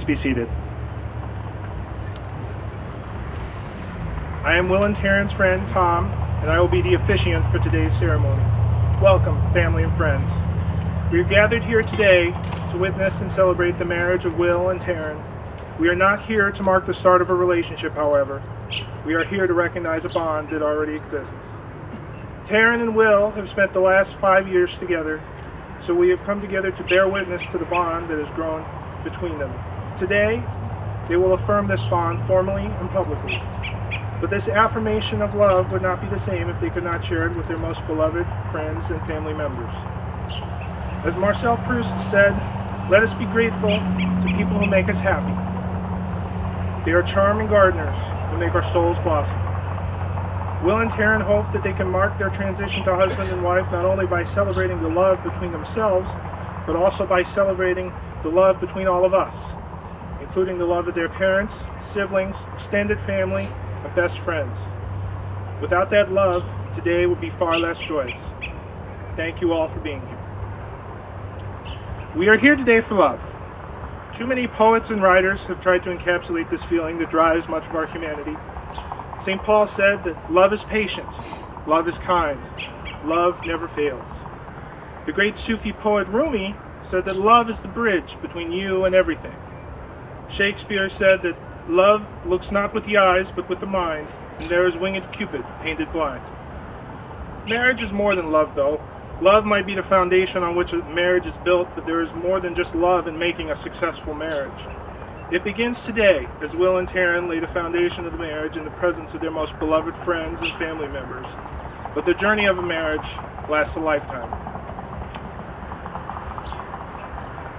be seated. I am Will and Taryn's friend, Tom, and I will be the officiant for today's ceremony. Welcome, family and friends. We are gathered here today to witness and celebrate the marriage of Will and Taryn. We are not here to mark the start of a relationship, however. We are here to recognize a bond that already exists. Taryn and Will have spent the last 5 years together, so we have come together to bear witness to the bond that has grown between them. Today, they will affirm this bond formally and publicly. But this affirmation of love would not be the same if they could not share it with their most beloved friends and family members. As Marcel Proust said, let us be grateful to people who make us happy. They are charming gardeners who make our souls blossom. Will and Taryn hope that they can mark their transition to husband and wife not only by celebrating the love between themselves, but also by celebrating the love between all of us, including the love of their parents, siblings, extended family, and best friends. Without that love, today would be far less joyous. Thank you all for being here. We are here today for love. Too many poets and writers have tried to encapsulate this feeling that drives much of our humanity. St. Paul said that love is patient, love is kind, love never fails. The great Sufi poet Rumi said that love is the bridge between you and everything. Shakespeare said that love looks not with the eyes but with the mind, and there is winged Cupid painted blind. Marriage is more than love, though. Love might be the foundation on which a marriage is built, but there is more than just love in making a successful marriage. It begins today as Will and Taryn lay the foundation of the marriage in the presence of their most beloved friends and family members. But the journey of a marriage lasts a lifetime.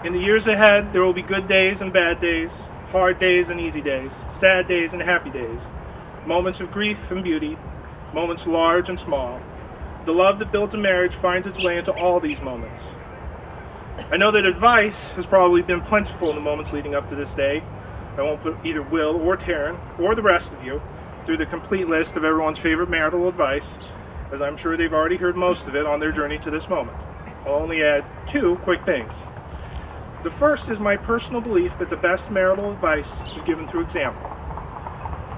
In the years ahead, there will be good days and bad days, hard days and easy days, sad days and happy days, moments of grief and beauty, moments large and small. The love that built a marriage finds its way into all these moments. I know that advice has probably been plentiful in the moments leading up to this day. I won't put either Will or Taryn, or the rest of you, through the complete list of everyone's favorite marital advice, as I'm sure they've already heard most of it on their journey to this moment. I'll only add 2 quick things. The first is my personal belief that the best marital advice is given through example.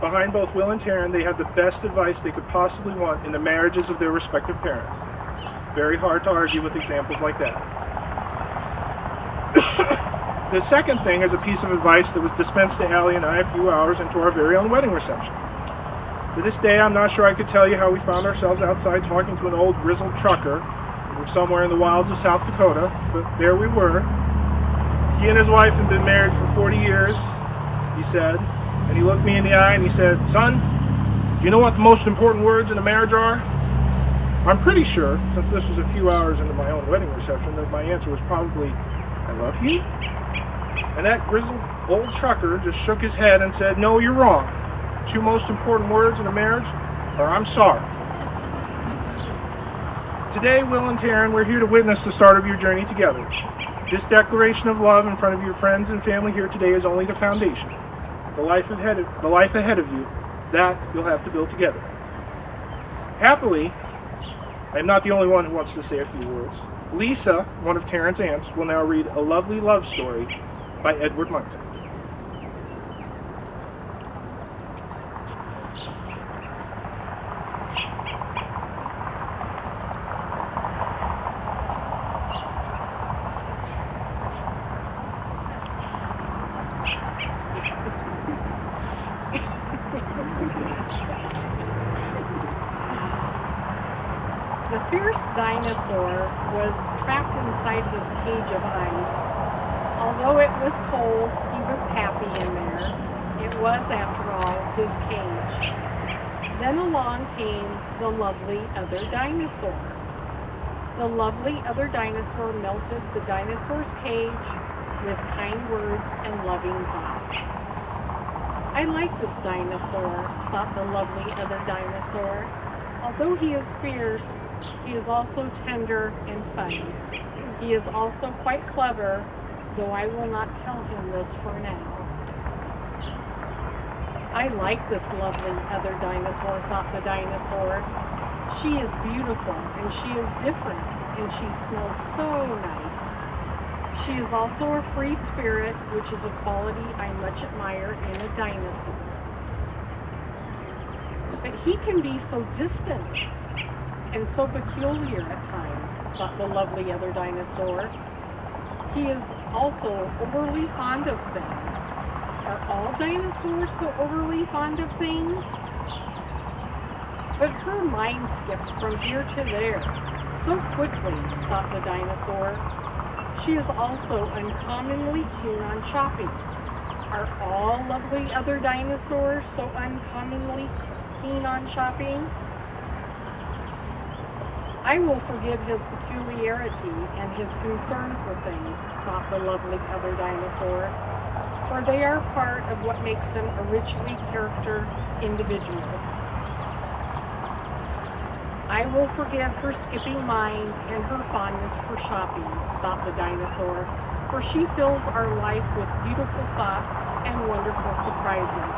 Behind both Will and Taryn, they have the best advice they could possibly want in the marriages of their respective parents. Very hard to argue with examples like that. The second thing is a piece of advice that was dispensed to Allie and I a few hours into our very own wedding reception. To this day, I'm not sure I could tell you how we found ourselves outside talking to an old grizzled trucker. We were somewhere in the wilds of South Dakota, but there we were. He and his wife had been married for 40 years, he said. And he looked me in the eye and he said, son, do you know what the most important words in a marriage are? I'm pretty sure, since this was a few hours into my own wedding reception, that my answer was probably, I love you? And that grizzled old trucker just shook his head and said, no, you're wrong. The 2 most important words in a marriage are, I'm sorry. Today, Will and Taryn, we're here to witness the start of your journey together. This declaration of love in front of your friends and family here today is only the foundation. The life ahead of you, that you'll have to build together. Happily, I am not the only one who wants to say a few words. Lisa, one of Taryn's aunts, will now read A Lovely Love Story by Edward Monkton. The fierce dinosaur was trapped inside his cage of ice. Although it was cold, he was happy in there. It was, after all, his cage. Then along came the lovely other dinosaur. The lovely other dinosaur melted the dinosaur's cage with kind words and loving thoughts. I like this dinosaur, thought the lovely other dinosaur. Although he is fierce, he is also tender and funny. He is also quite clever, though I will not tell him this for now. I like this lovely other dinosaur, thought the dinosaur. She is beautiful, and she is different, and she smells so nice. She She is also a free spirit, which is a quality I much admire in a dinosaur. But he can be so distant and so peculiar at times, thought the lovely other dinosaur. He is also overly fond of things. Are all dinosaurs so overly fond of things? But her mind skips from here to there so quickly, thought the dinosaur. She is also uncommonly keen on shopping. Are all lovely other dinosaurs so uncommonly keen on shopping? I will forgive his peculiarity and his concern for things, thought the lovely other dinosaur, for they are part of what makes them a richly character individual. I will forgive her skipping mind and her fondness for shopping, thought the dinosaur, for she fills our life with beautiful thoughts and wonderful surprises.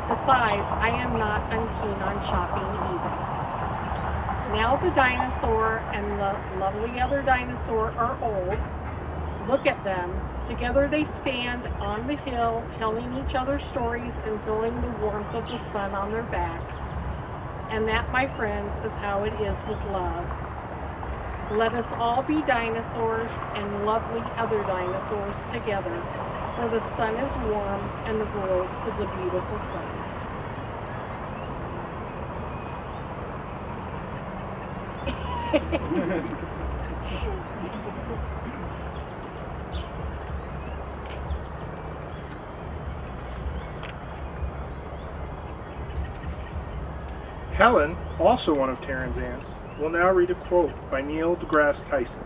Besides, I am not unkeen on shopping either. Now the dinosaur and the lovely other dinosaur are old. Look at them. Together they stand on the hill, telling each other stories and feeling the warmth of the sun on their backs. And that, my friends, is how it is with love. Let us all be dinosaurs and lovely other dinosaurs together, for the sun is warm and the world is a beautiful place. Helen, also one of Taryn's aunts, will now read a quote by Neil deGrasse Tyson.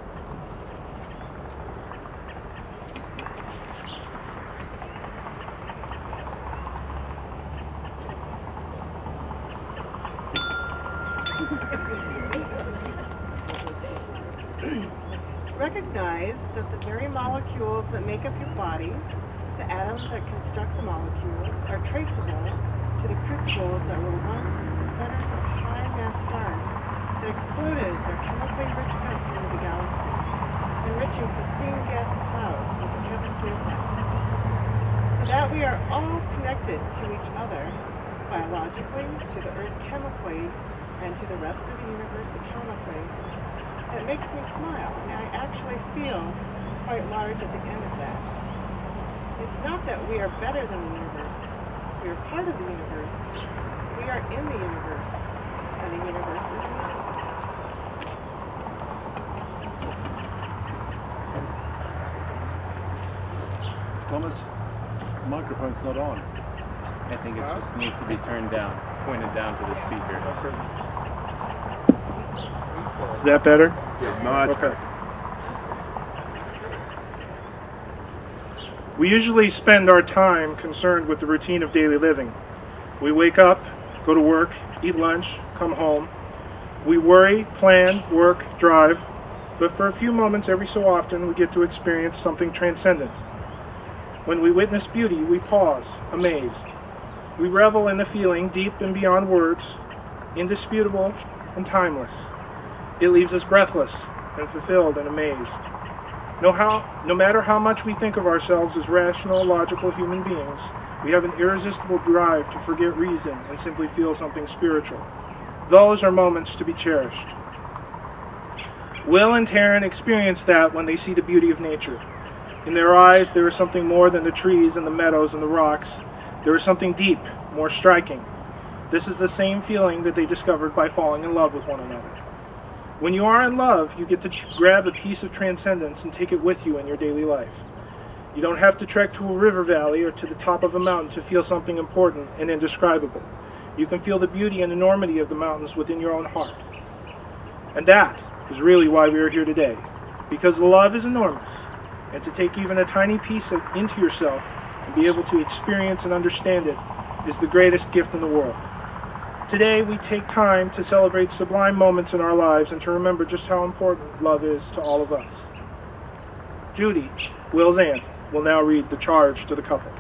Recognize that the very molecules that make up your body, the atoms that construct the molecules, are traceable to the crucibles that were once the centers of high-mass stars that exploded their chemically rich cups into the galaxy, enriching pristine gas clouds with the chemistry of life. So that we are all connected to each other, biologically, to the Earth chemically, and to the rest of the universe atomically. It makes me smile, and I actually feel quite large at the end of that. It's not that we are better than the universe. We are part of the universe. We are in the universe, and the universe is in us. Thomas, the microphone's not on. I think it just needs to be turned down, pointed down to the speaker. Is that better? No, it's Okay. We usually spend our time concerned with the routine of daily living. We wake up, go to work, eat lunch, come home. We worry, plan, work, drive, but for a few moments every so often we get to experience something transcendent. When we witness beauty, we pause, amazed. We revel in the feeling deep and beyond words, indisputable and timeless. It leaves us breathless and fulfilled and amazed. No matter how much we think of ourselves as rational, logical human beings, we have an irresistible drive to forget reason and simply feel something spiritual. Those are moments to be cherished. Will and Taryn experience that when they see the beauty of nature. In their eyes, there is something more than the trees and the meadows and the rocks. There is something deep, more striking. This is the same feeling that they discovered by falling in love with one another. When you are in love, you get to grab a piece of transcendence and take it with you in your daily life. You don't have to trek to a river valley or to the top of a mountain to feel something important and indescribable. You can feel the beauty and enormity of the mountains within your own heart. And that is really why we are here today, because the love is enormous, and to take even a tiny piece into yourself and be able to experience and understand it is the greatest gift in the world. Today we take time to celebrate sublime moments in our lives and to remember just how important love is to all of us. Judy, Will's aunt, will now read the charge to the couple.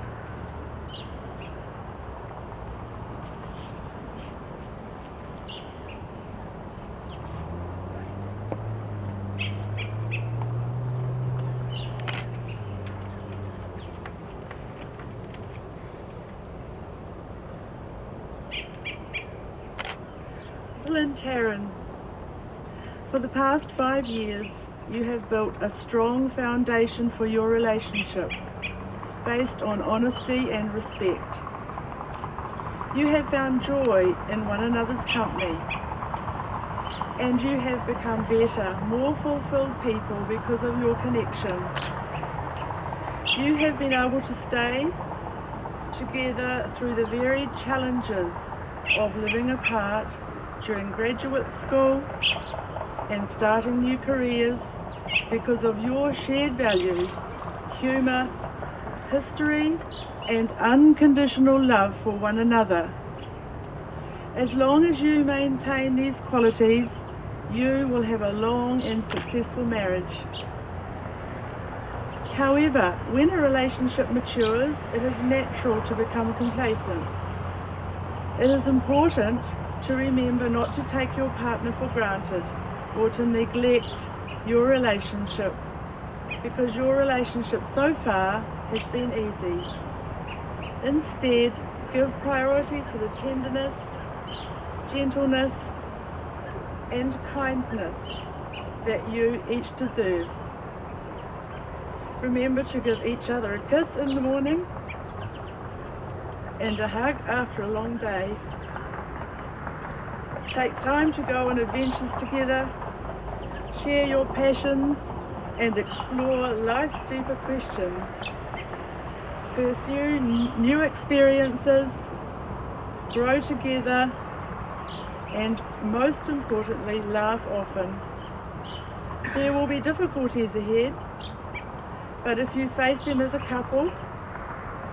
Will and Taryn, for the past 5 years, you have built a strong foundation for your relationship based on honesty and respect. You have found joy in one another's company, and you have become better, more fulfilled people because of your connection. You have been able to stay together through the varied challenges of living apart during graduate school and starting new careers because of your shared values, humour, history, and unconditional love for one another. As long as you maintain these qualities, you will have a long and successful marriage. However, when a relationship matures, it is natural to become complacent. It is important to remember not to take your partner for granted or to neglect your relationship, because your relationship so far has been easy. Instead, give priority to the tenderness, gentleness, and kindness that you each deserve. Remember to give each other a kiss in the morning and a hug after a long day. Take time to go on adventures together, share your passions, and explore life's deeper questions. Pursue new experiences, grow together, and most importantly, laugh often. There will be difficulties ahead, but if you face them as a couple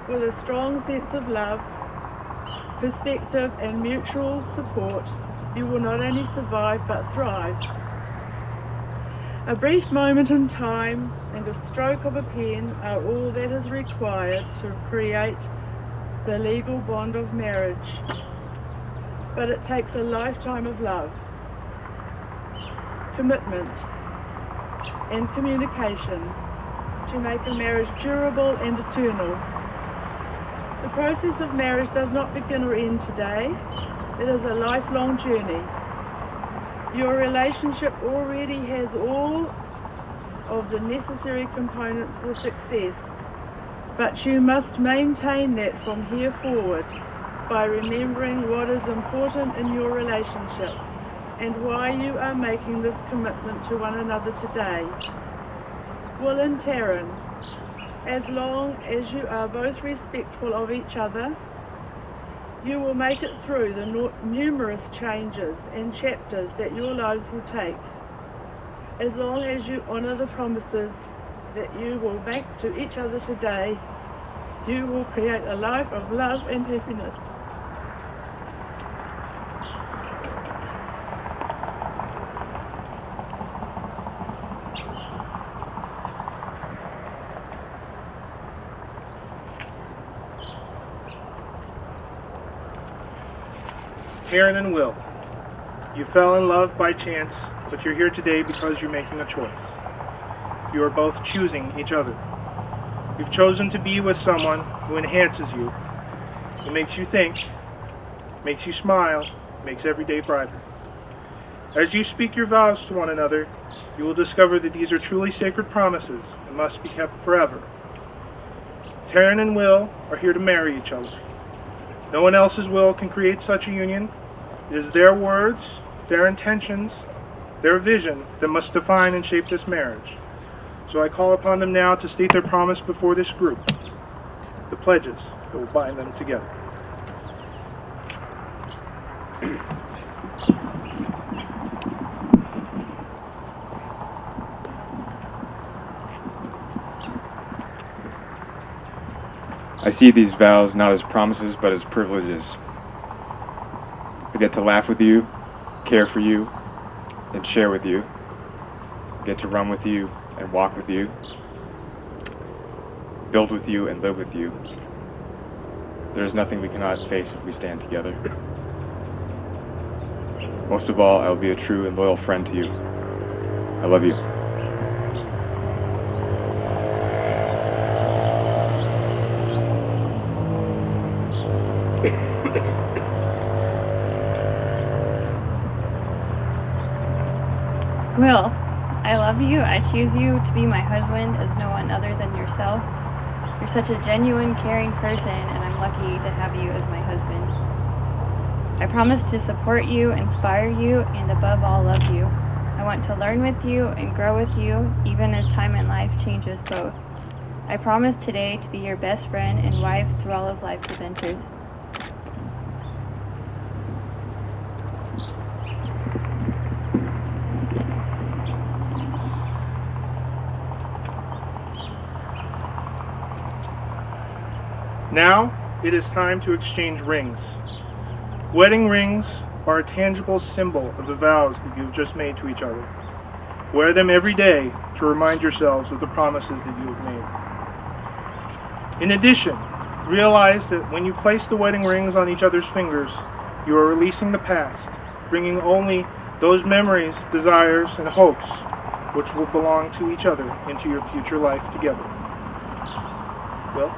with a strong sense of love, perspective, and mutual support, you will not only survive but thrive. A brief moment in time and a stroke of a pen are all that is required to create the legal bond of marriage. But it takes a lifetime of love, commitment, and communication to make a marriage durable and eternal. The process of marriage does not begin or end today. It is a lifelong journey. Your relationship already has all of the necessary components for success, but you must maintain that from here forward by remembering what is important in your relationship and why you are making this commitment to one another today. Will and Taryn, as long as you are both respectful of each other, you will make it through the numerous changes and chapters that your lives will take. As long as you honour the promises that you will make to each other today, you will create a life of love and happiness. Taryn and Will, you fell in love by chance, but you're here today because you're making a choice. You are both choosing each other. You've chosen to be with someone who enhances you, who makes you think, makes you smile, makes every day brighter. As you speak your vows to one another, you will discover that these are truly sacred promises and must be kept forever. Taryn and Will are here to marry each other. No one else's will can create such a union. It is their words, their intentions, their vision that must define and shape this marriage. So I call upon them now to state their promise before this group, the pledges that will bind them together. I see these vows not as promises but as privileges. I get to laugh with you, care for you, and share with you. I get to run with you and walk with you, build with you and live with you. There is nothing we cannot face if we stand together. Most of all, I will be a true and loyal friend to you. I love you. Will, I love you. I choose you to be my husband as no one other than yourself. You're such a genuine, caring person, and I'm lucky to have you as my husband. I promise to support you, inspire you, and above all, love you. I want to learn with you and grow with you, even as time and life changes both. I promise today to be your best friend and wife through all of life's adventures. Now, it is time to exchange rings. Wedding rings are a tangible symbol of the vows that you have just made to each other. Wear them every day to remind yourselves of the promises that you have made. In addition, realize that when you place the wedding rings on each other's fingers, you are releasing the past, bringing only those memories, desires, and hopes which will belong to each other into your future life together. Will?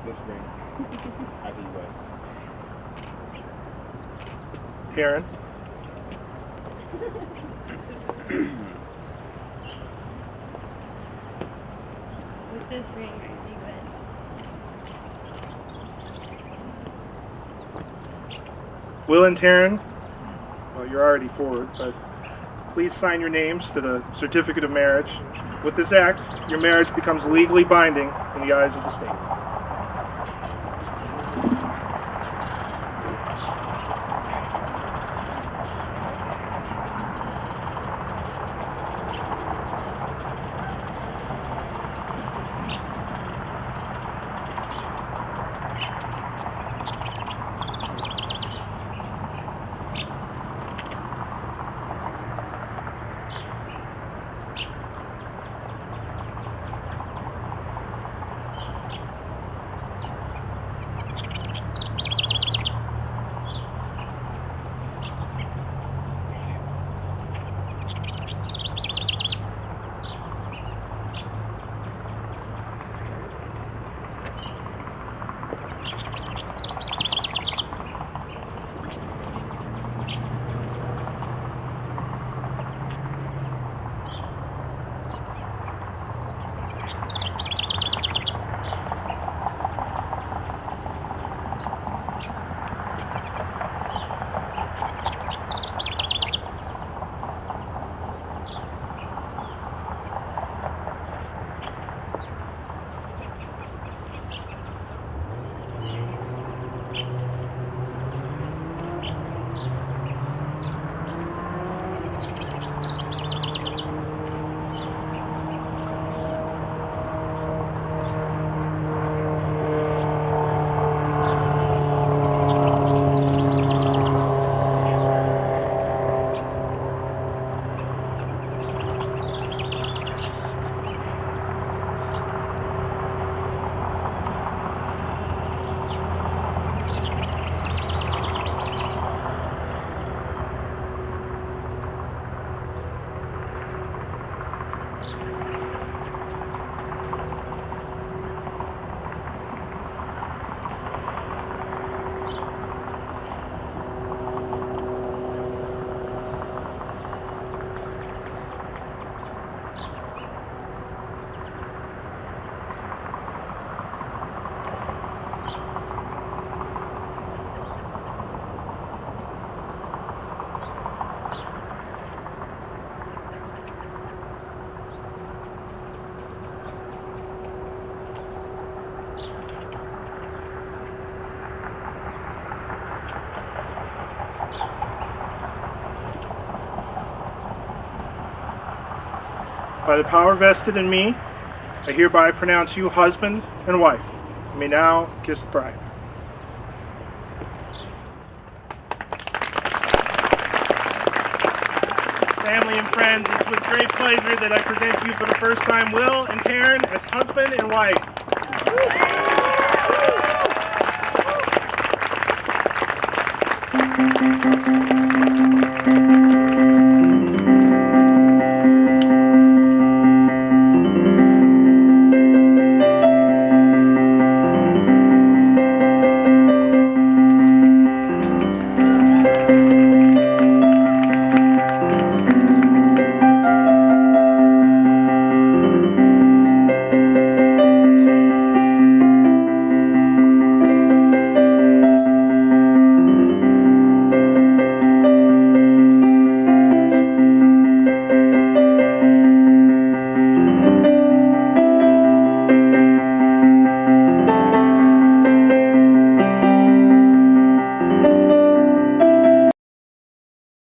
This ring. Happy wedding. Taryn? With this ring, are you wed? Will and Taryn, well, you're already forward, but please sign your names to the certificate of marriage. With this act, your marriage becomes legally binding in the eyes of the state. By the power vested in me, I hereby pronounce you husband and wife. You may now kiss the bride. Family and friends, it's with great pleasure that I present to you for the first time Will and Taryn as husband and wife.